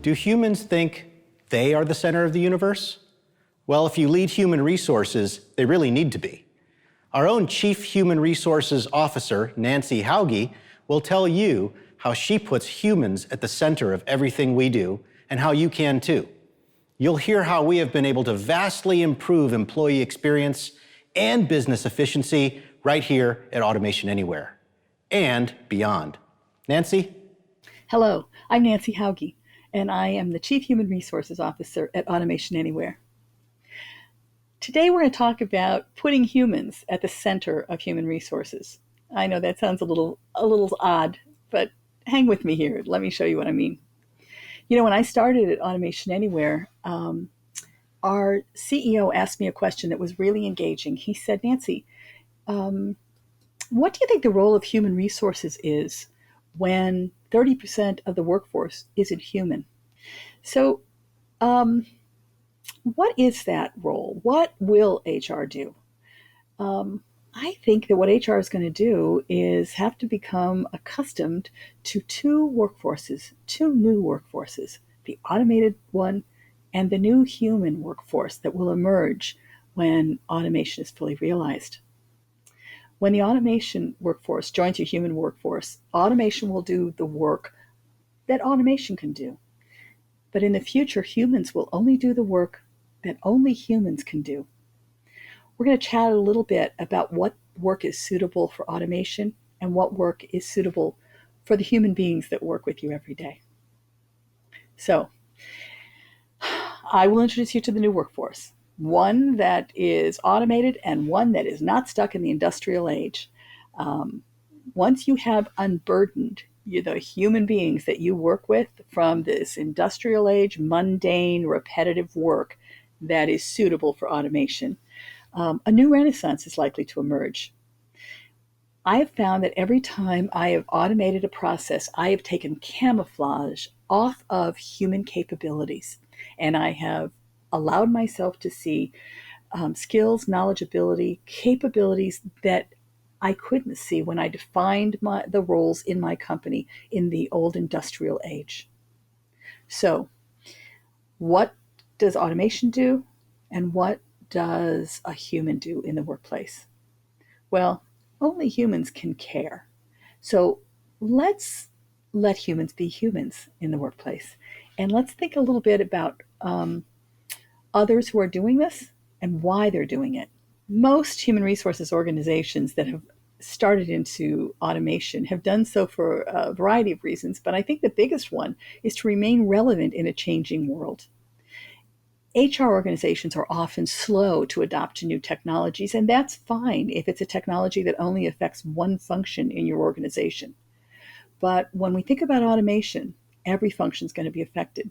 Do humans think they are the center of the universe? Well, if you lead human resources, they really need to be. Our own Chief Human Resources Officer, Nancy Hauge, will tell you how she puts humans at the center of everything we do and how you can too. You'll hear how we have been able to vastly improve employee experience and business efficiency right here at Automation Anywhere and beyond. Nancy? Hello, I'm Nancy Hauge, and I am the Chief Human Resources Officer at Automation Anywhere. Today we're going to talk about putting humans at the center of human resources. I know that sounds a little odd, but hang with me here. Let me show you what I mean. You know, when I started at Automation Anywhere, our CEO asked me a question that was really engaging. He said, Nancy, what do you think the role of human resources is when 30% of the workforce isn't human? So what is that role? What will HR do? I think that what HR is going to do is have to become accustomed to two new workforces, the automated one and the new human workforce that will emerge when automation is fully realized. When the automation workforce joins your human workforce, automation will do the work that automation can do. But in the future, humans will only do the work that only humans can do. We're going to chat a little bit about what work is suitable for automation and what work is suitable for the human beings that work with you every day. So, I will introduce you to the new workforce, one that is automated and one that is not stuck in the industrial age. Once you have unburdened the human beings that you work with from this industrial age, mundane, repetitive work that is suitable for automation, a new renaissance is likely to emerge. I have found that every time I have automated a process, I have taken camouflage off of human capabilities, and I have allowed myself to see skills, knowledge, ability, capabilities that I couldn't see when I defined the roles in my company in the old industrial age. So, what does automation do, and what does a human do in the workplace? Well, only humans can care. So let's let humans be humans in the workplace. And let's think a little bit about others who are doing this and why they're doing it. Most human resources organizations that have started into automation have done so for a variety of reasons, but I think the biggest one is to remain relevant in a changing world. HR organizations are often slow to adopt to new technologies, and that's fine if it's a technology that only affects one function in your organization. But when we think about automation, every function is going to be affected.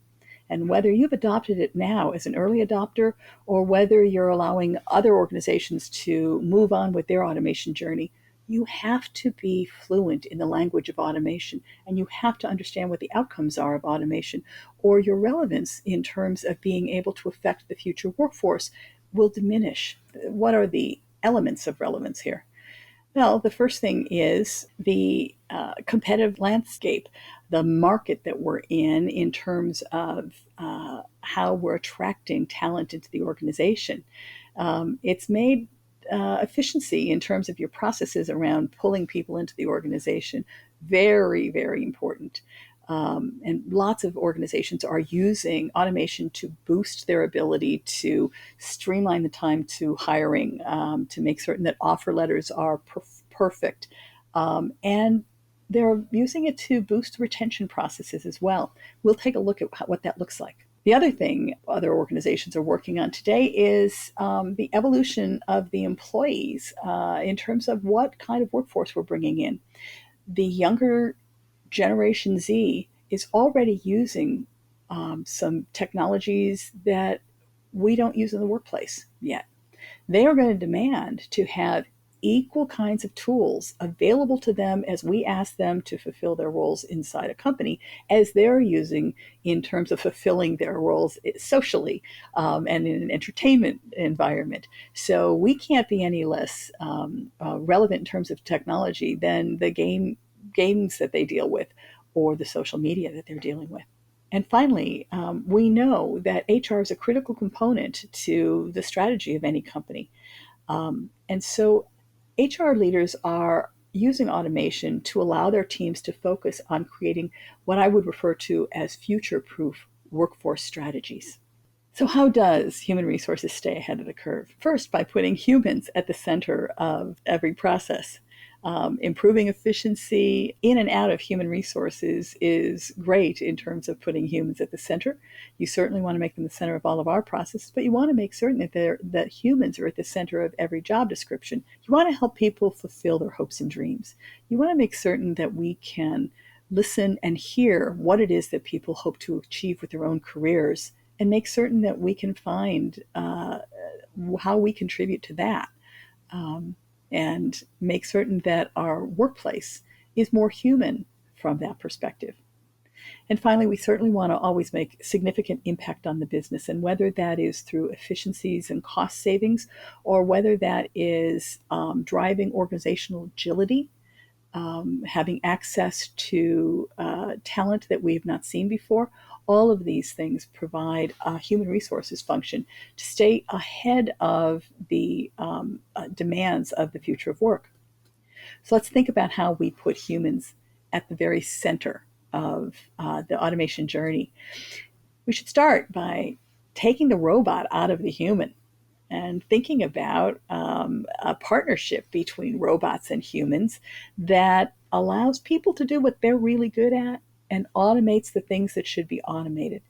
And whether you've adopted it now as an early adopter or whether you're allowing other organizations to move on with their automation journey, you have to be fluent in the language of automation, and you have to understand what the outcomes are of automation, or your relevance in terms of being able to affect the future workforce will diminish. What are the elements of relevance here? Well, the first thing is the competitive landscape, the market that we're in terms of how we're attracting talent into the organization. It's made efficiency in terms of your processes around pulling people into the organization very, very important. And lots of organizations are using automation to boost their ability to streamline the time to hiring, to make certain that offer letters are perfect. And they're using it to boost retention processes as well. We'll take a look at what that looks like. The other thing other organizations are working on today is the evolution of the employees in terms of what kind of workforce we're bringing in. The younger Generation Z is already using some technologies that we don't use in the workplace yet. They are going to demand to have equal kinds of tools available to them as we ask them to fulfill their roles inside a company as they're using in terms of fulfilling their roles socially and in an entertainment environment. So we can't be any less relevant in terms of technology than the games that they deal with or the social media that they're dealing with. And finally, we know that HR is a critical component to the strategy of any company. And so HR leaders are using automation to allow their teams to focus on creating what I would refer to as future-proof workforce strategies. So how does human resources stay ahead of the curve? First, by putting humans at the center of every process. Improving efficiency in and out of human resources is great in terms of putting humans at the center. You certainly want to make them the center of all of our processes, but you want to make certain that humans are at the center of every job description. You want to help people fulfill their hopes and dreams. You want to make certain that we can listen and hear what it is that people hope to achieve with their own careers, and make certain that we can find how we contribute to that. And make certain that our workplace is more human from that perspective. And finally, we certainly want to always make significant impact on the business, and whether that is through efficiencies and cost savings, or whether that is driving organizational agility, having access to talent that we have not seen before. All of these things provide a human resources function to stay ahead of the demands of the future of work. So let's think about how we put humans at the very center of the automation journey. We should start by taking the robot out of the human and thinking about a partnership between robots and humans that allows people to do what they're really good at and automates the things that should be automated.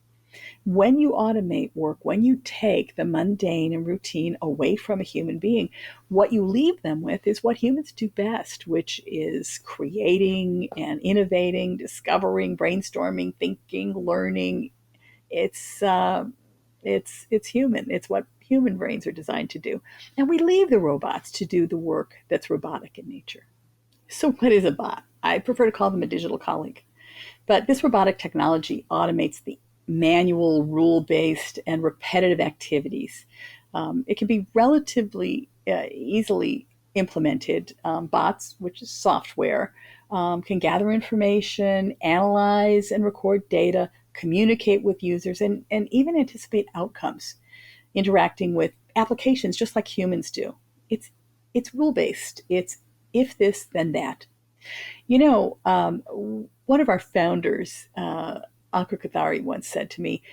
When you automate work, when you take the mundane and routine away from a human being, what you leave them with is what humans do best, which is creating and innovating, discovering, brainstorming, thinking, learning. It's human. It's what human brains are designed to do. And we leave the robots to do the work that's robotic in nature. So what is a bot? I prefer to call them a digital colleague. But this robotic technology automates the manual, rule-based, and repetitive activities. It can be relatively easily implemented. Bots, which is software, can gather information, analyze and record data, communicate with users, and even anticipate outcomes, interacting with applications just like humans do. It's rule-based. It's if this, then that. You know, one of our founders, Ankur Kathari, once said to me,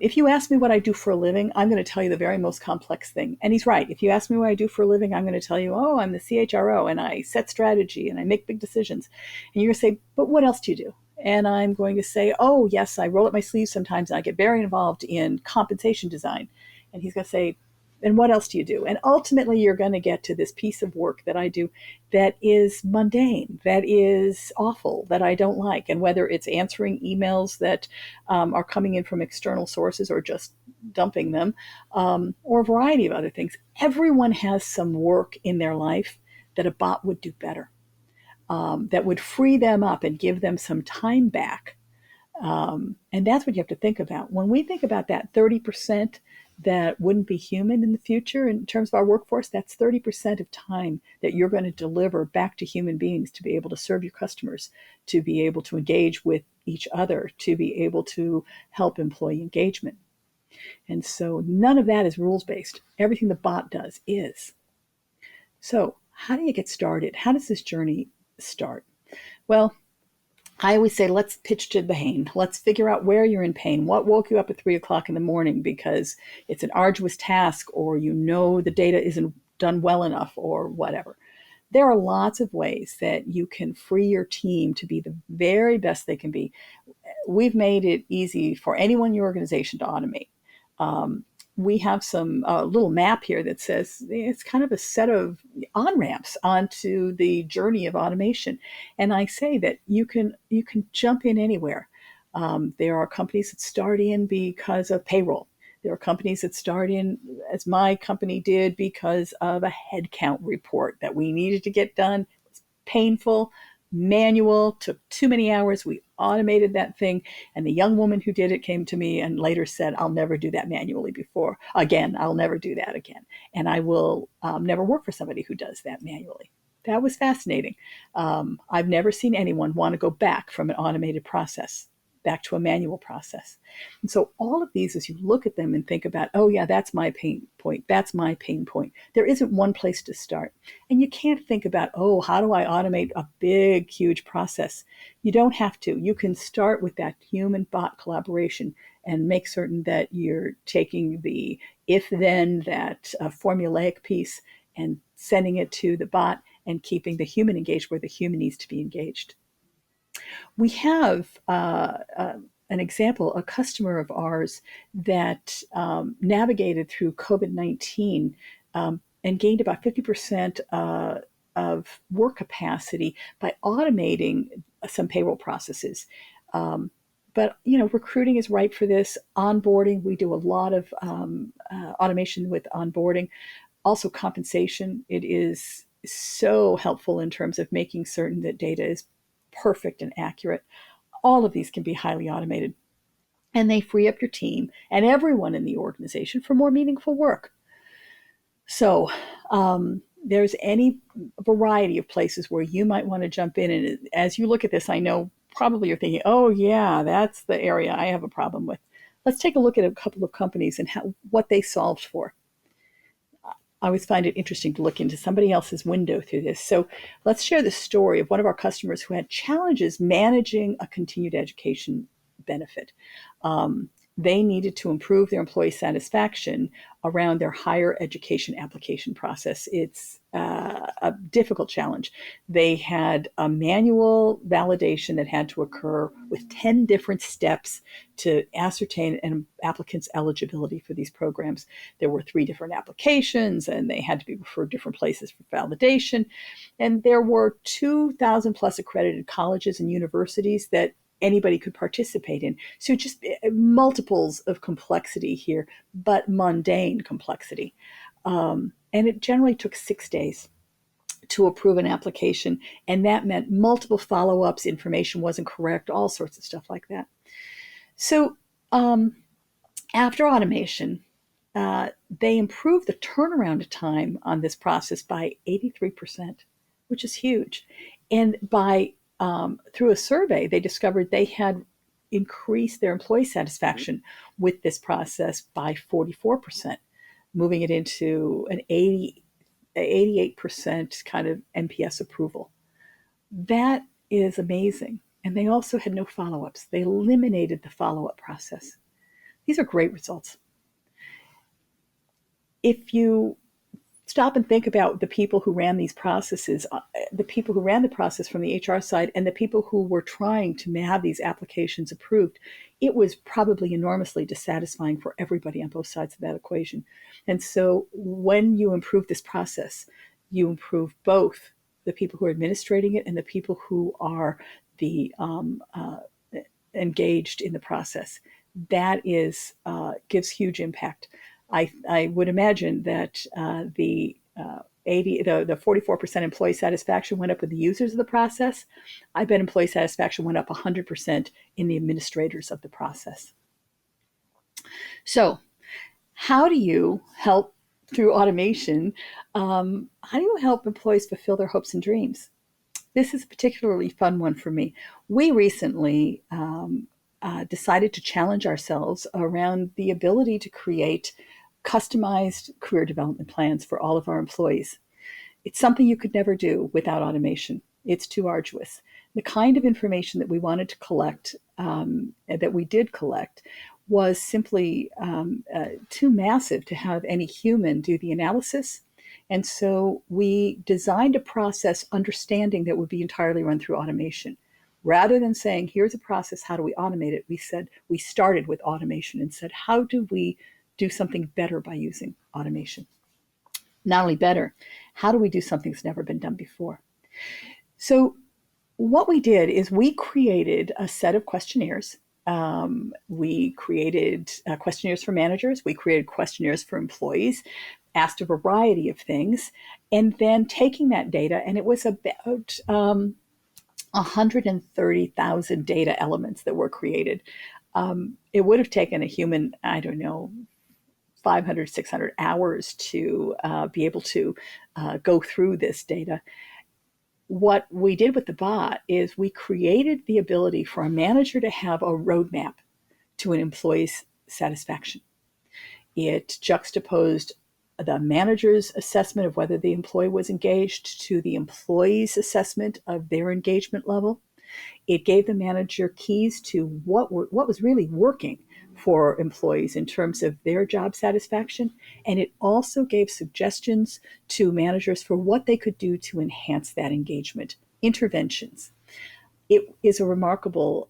if you ask me what I do for a living, I'm going to tell you the very most complex thing. And he's right. If you ask me what I do for a living, I'm going to tell you, oh, I'm the CHRO and I set strategy and I make big decisions. And you're going to say, but what else do you do? And I'm going to say, oh, yes, I roll up my sleeves sometimes and I get very involved in compensation design. And he's going to say, and what else do you do? And ultimately, you're going to get to this piece of work that I do that is mundane, that is awful, that I don't like. And whether it's answering emails that are coming in from external sources or just dumping them, or a variety of other things, everyone has some work in their life that a bot would do better, that would free them up and give them some time back. And that's what you have to think about. When we think about that 30% that wouldn't be human in the future in terms of our workforce, that's 30% of time that you're going to deliver back to human beings to be able to serve your customers, to be able to engage with each other, to be able to help employee engagement. And so none of that is rules-based. Everything the bot does is. So how do you get started? How does this journey start? Well, I always say, let's pitch to the pain. Let's figure out where you're in pain. What woke you up at 3 o'clock in the morning because it's an arduous task, or you know the data isn't done well enough, or whatever. There are lots of ways that you can free your team to be the very best they can be. We've made it easy for anyone in your organization to automate. We have some little map here that says it's kind of a set of on-ramps onto the journey of automation. And I say that you can jump in anywhere. There are companies that start in because of payroll. There are companies that start in, as my company did, because of a headcount report that we needed to get done. It was painful, manual, took too many hours. We automated that thing. And the young woman who did it came to me and later said, I'll never do that manually again. I'll never do that again. And I will never work for somebody who does that manually. That was fascinating. I've never seen anyone want to go back from an automated process. back to a manual process. And so all of these, as you look at them and think about, oh yeah, that's my pain point, that's my pain point, there isn't one place to start. And you can't think about, oh, how do I automate a big, huge process? You don't have to. You can start with that human-bot collaboration and make certain that you're taking the if-then, that formulaic piece, and sending it to the bot and keeping the human engaged where the human needs to be engaged. We have an example, a customer of ours that navigated through COVID-19 and gained about 50% of work capacity by automating some payroll processes. But recruiting is ripe for this. Onboarding, we do a lot of automation with onboarding. Also compensation, it is so helpful in terms of making certain that data is perfect and accurate. All of these can be highly automated, and they free up your team and everyone in the organization for more meaningful work. So there's any variety of places where you might want to jump in. And as you look at this, I know probably you're thinking, oh yeah, that's the area I have a problem with. Let's take a look at a couple of companies and what they solved for. I always find it interesting to look into somebody else's window through this. So let's share the story of one of our customers who had challenges managing a continued education benefit. They needed to improve their employee satisfaction around their higher education application process. It's a difficult challenge. They had a manual validation that had to occur with 10 different steps to ascertain an applicant's eligibility for these programs. There were 3 different applications, and they had to be referred to different places for validation. And there were 2,000 plus accredited colleges and universities that anybody could participate in. So just multiples of complexity here, but mundane complexity. And it generally took 6 days to approve an application. And that meant multiple follow-ups, information wasn't correct, all sorts of stuff like that. So after automation, they improved the turnaround time on this process by 83%, which is huge. And by through a survey, they discovered they had increased their employee satisfaction with this process by 44%, moving it into an 88% kind of NPS approval. That is amazing. And they also had no follow-ups. They eliminated the follow-up process. These are great results. If you stop and think about the people who ran these processes, the people who ran the process from the HR side and the people who were trying to have these applications approved, it was probably enormously dissatisfying for everybody on both sides of that equation. And so when you improve this process, you improve both the people who are administrating it and the people who are the engaged in the process. That is gives huge impact. I would imagine that the 44% employee satisfaction went up with the users of the process. I bet employee satisfaction went up 100% in the administrators of the process. So how do you help through automation? How do you help employees fulfill their hopes and dreams? This is a particularly fun one for me. We recently decided to challenge ourselves around the ability to create customized career development plans for all of our employees. It's something you could never do without automation. It's too arduous. The kind of information that we wanted to collect, that we did collect, was simply too massive to have any human do the analysis. And so we designed a process understanding that would be entirely run through automation. Rather than saying, here's a process, how do we automate it? We started with automation and said, how do we do something better by using automation? Not only better, how do we do something that's never been done before? So what we did is we created a set of questionnaires. We created questionnaires for managers. We created questionnaires for employees, asked a variety of things, and then taking that data, and it was about 130,000 data elements that were created. It would have taken a human, 500, 600 hours to be able to go through this data. what we did with the bot is we created the ability for a manager to have a roadmap to an employee's satisfaction. It juxtaposed the manager's assessment of whether the employee was engaged to the employee's assessment of their engagement level. It gave the manager keys to what was really working for employees in terms of their job satisfaction. And it also gave suggestions to managers for what they could do to enhance that engagement, interventions. It is a remarkable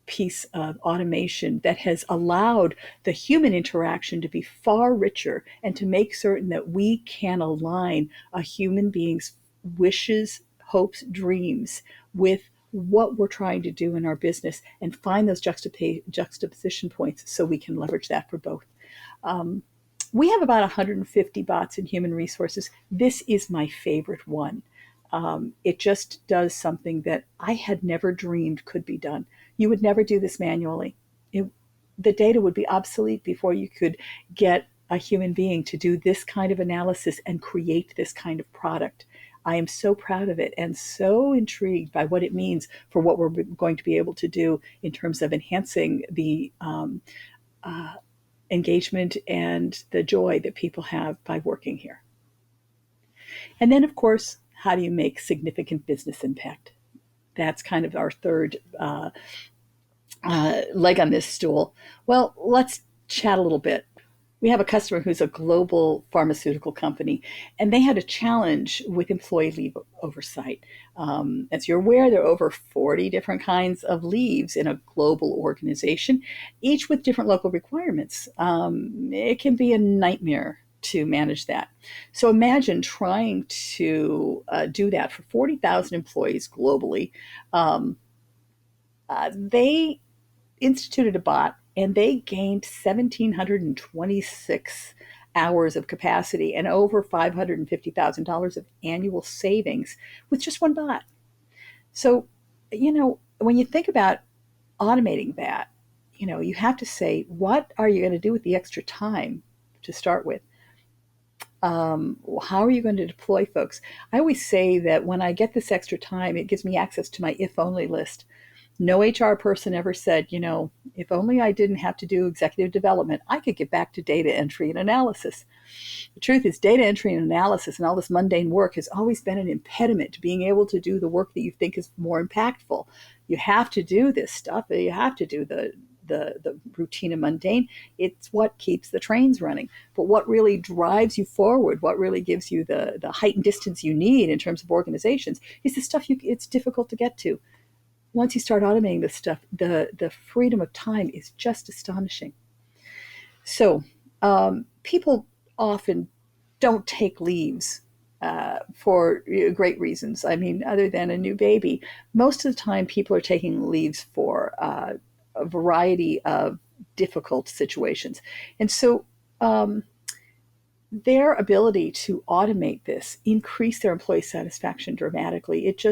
piece of automation that has allowed the human interaction to be far richer and to make certain that we can align a human being's wishes, hopes, dreams with what we're trying to do in our business and find those juxtaposition points so we can leverage that for both. We have about 150 bots in human resources. This is my favorite one. It just does something that I had never dreamed could be done. You would never do this manually. The data would be obsolete before you could get a human being to do this kind of analysis and create this kind of product. I am so proud of it and so intrigued by what it means for what we're going to be able to do in terms of enhancing the engagement and the joy that people have by working here. And then, of course, how do you make significant business impact? That's kind of our third leg on this stool. Well, let's chat a little bit. We have a customer who's a global pharmaceutical company, and they had a challenge with employee leave oversight. As you're aware, there are over 40 different kinds of leaves in a global organization, each with different local requirements. It can be a nightmare to manage that. So imagine trying to do that for 40,000 employees globally. They instituted a bot, and they gained 1,726 hours of capacity and over $550,000 of annual savings with just one bot. So, when you think about automating that, you have to say, what are you going to do with the extra time to start with? How are you going to deploy folks? I always say that when I get this extra time, it gives me access to my if-only list. No HR person ever said, if only I didn't have to do executive development, I could get back to data entry and analysis. The truth is, data entry and analysis and all this mundane work has always been an impediment to being able to do the work that you think is more impactful. You have to do this stuff. You have to do the routine and mundane. It's what keeps the trains running. But what really drives you forward, what really gives you the height and distance you need in terms of organizations is the stuff it's difficult to get to. Once you start automating this stuff, the freedom of time is just astonishing. So people often don't take leaves for great reasons. I mean, other than a new baby, most of the time people are taking leaves for a variety of difficult situations. And so their ability to automate this increased their employee satisfaction dramatically. It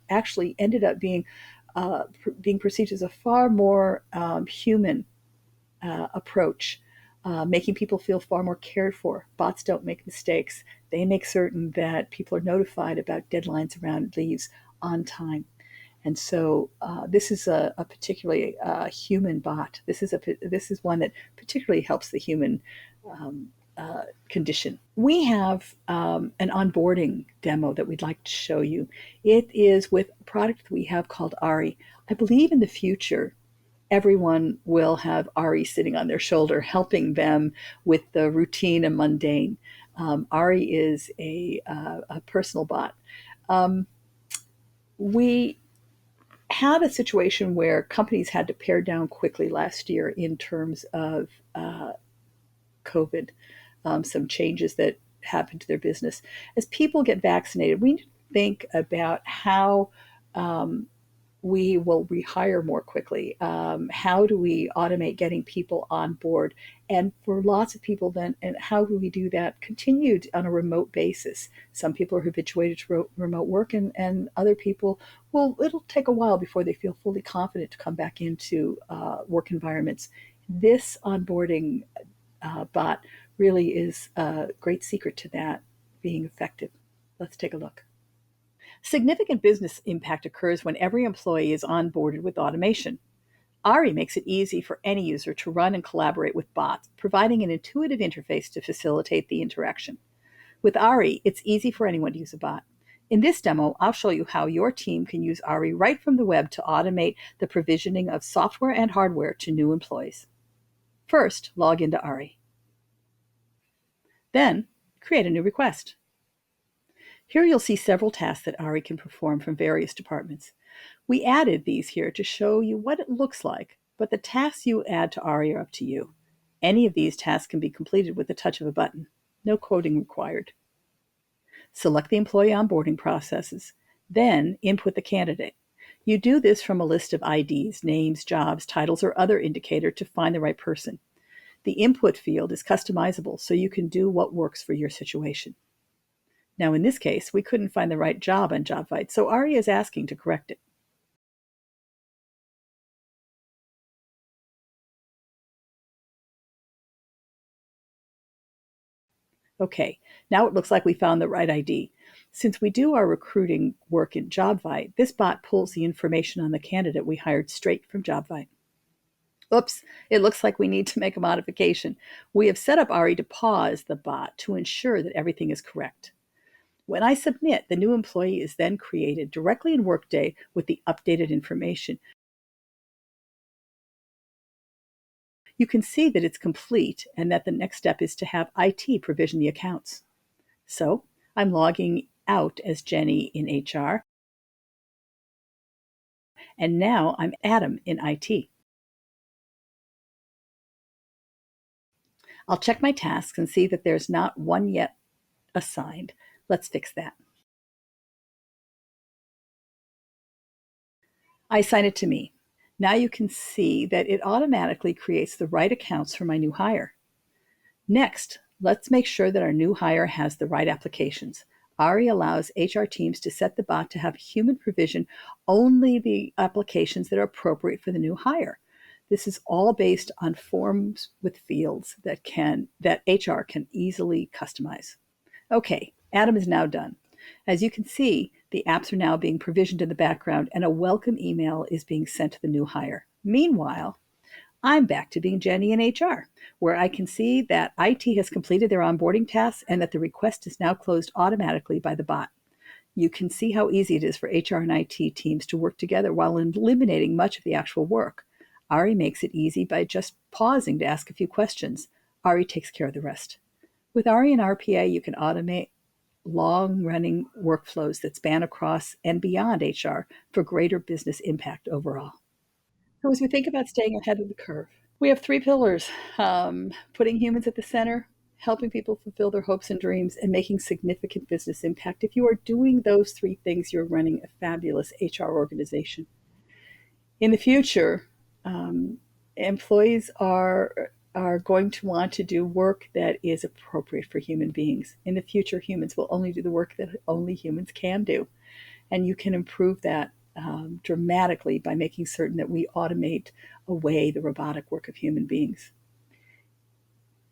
actually ended up being perceived as a far more human approach, making people feel far more cared for. Bots don't make mistakes. They make certain that people are notified about deadlines around leaves on time. And so this is a particularly human bot. This is one that particularly helps the human condition. We have an onboarding demo that we'd like to show you. It is with a product that we have called Ari. I believe in the future, everyone will have Ari sitting on their shoulder, helping them with the routine and mundane. Ari is a personal bot. We had a situation where companies had to pare down quickly last year in terms of COVID, some changes that happened to their business. As people get vaccinated, we need to think about how we will rehire more quickly. How do we automate getting people on board? And for lots of people then, and how do we do that continued on a remote basis? Some people are habituated to remote work, and other people, it'll take a while before they feel fully confident to come back into work environments. This onboarding bot really is a great secret to that being effective. Let's take a look. Significant business impact occurs when every employee is onboarded with automation. ARI makes it easy for any user to run and collaborate with bots, providing an intuitive interface to facilitate the interaction. With ARI, it's easy for anyone to use a bot. In this demo, I'll show you how your team can use ARI right from the web to automate the provisioning of software and hardware to new employees. First, log into ARI. Then, create a new request. Here you'll see several tasks that ARI can perform from various departments. We added these here to show you what it looks like, but the tasks you add to ARI are up to you. Any of these tasks can be completed with the touch of a button. No coding required. Select the employee onboarding processes, then input the candidate. You do this from a list of IDs, names, jobs, titles, or other indicator to find the right person. The input field is customizable, so you can do what works for your situation. Now, in this case, we couldn't find the right job on JobVite, so ARI is asking to correct it. Okay, now it looks like we found the right ID. Since we do our recruiting work in JobVite, this bot pulls the information on the candidate we hired straight from JobVite. Oops, it looks like we need to make a modification. We have set up ARI to pause the bot to ensure that everything is correct. When I submit, the new employee is then created directly in Workday with the updated information. You can see that it's complete and that the next step is to have IT provision the accounts. So I'm logging out as Jenny in HR, and now I'm Adam in IT. I'll check my tasks and see that there's not one yet assigned. Let's fix that. I assign it to me. Now you can see that it automatically creates the right accounts for my new hire. Next, let's make sure that our new hire has the right applications. ARI allows HR teams to set the bot to have human provision only the applications that are appropriate for the new hire. This is all based on forms with fields that HR can easily customize. Okay, Adam is now done. As you can see, the apps are now being provisioned in the background and a welcome email is being sent to the new hire. Meanwhile, I'm back to being Jenny in HR, where I can see that IT has completed their onboarding tasks and that the request is now closed automatically by the bot. You can see how easy it is for HR and IT teams to work together while eliminating much of the actual work. ARI makes it easy by just pausing to ask a few questions. ARI takes care of the rest. With ARI and RPA, you can automate long-running workflows that span across and beyond HR for greater business impact overall. So as we think about staying ahead of the curve, we have 3 pillars: putting humans at the center, helping people fulfill their hopes and dreams, and making significant business impact. If you are doing those 3 things, you're running a fabulous HR organization. In the future, employees are going to want to do work that is appropriate for human beings. In the future, humans will only do the work that only humans can do. And you can improve that dramatically by making certain that we automate away the robotic work of human beings.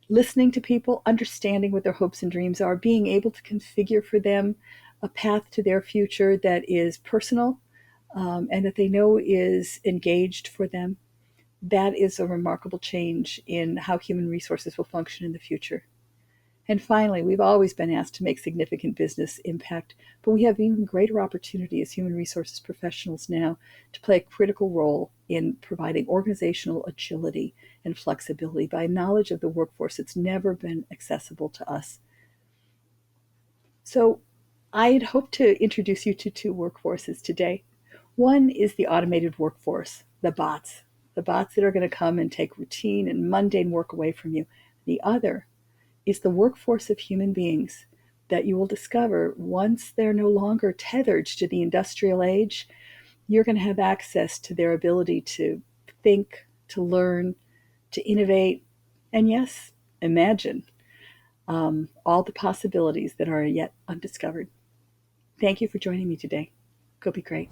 Listening to people, understanding what their hopes and dreams are, being able to configure for them a path to their future that is personal and that they know is engaged for them. That is a remarkable change in how human resources will function in the future. And finally, we've always been asked to make significant business impact, but we have even greater opportunity as human resources professionals now to play a critical role in providing organizational agility and flexibility by knowledge of the workforce that's never been accessible to us. So I'd hope to introduce you to 2 workforces today. One is the automated workforce, the bots that are going to come and take routine and mundane work away from you. The other is the workforce of human beings that you will discover once they're no longer tethered to the industrial age. You're going to have access to their ability to think, to learn, to innovate, and yes, imagine all the possibilities that are yet undiscovered. Thank you for joining me today. Go be great.